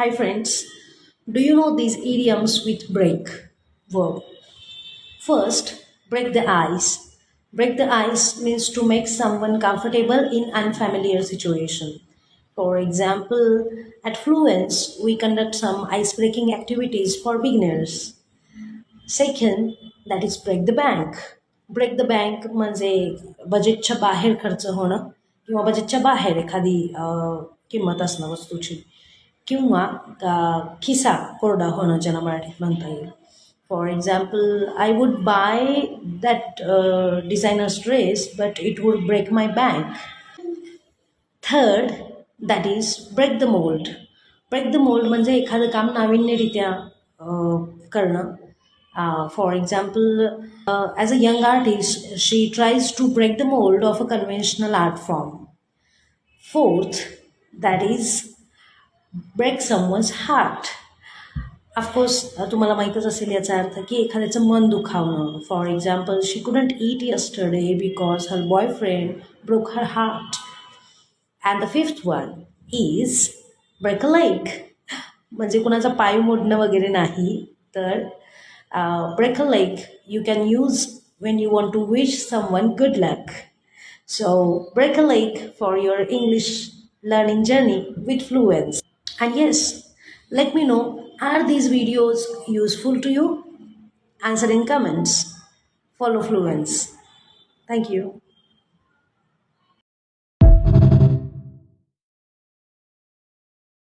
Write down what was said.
Hi friends, do you know these idioms with break verb? First, break the ice. Break the ice means to make someone comfortable in unfamiliar situation. For example, at Fluence, we conduct some ice-breaking activities for beginners. Second, that is break the bank. Break the bank म्हणजे बजेटच्या बाहेर खर्च होणं किंवा बजेटच्या बाहेर एखादी किंमत असणं वस्तूची किंवा खिसा कोरडा होणं ज्याला मराठीत म्हणता येईल. For example I would buy that designers dress but it would break my bank. Third, that is break the mould. Break the mould म्हणजे एखादं काम नाविन्यरित्या करणं. For example, as a young artist, she tries to break the mold of a conventional art form. Fourth, that is break someone's heart. Of course तुम्हाला माहीतच असेल याचा अर्थ की एखाद्याचं मन दुखावणं. For example, she couldn't eat yesterday because her boyfriend broke her heart. And the fifth one is break a leg. म्हणजे कुणाचा पाय मोडणं वगैरे नाही, तर break a leg you can use when you want to wish someone good luck. So break a leg for your English learning journey with Fluence. And yes, let me know, are these videos useful to you? Answer in comments. Follow Fluence. Thank you.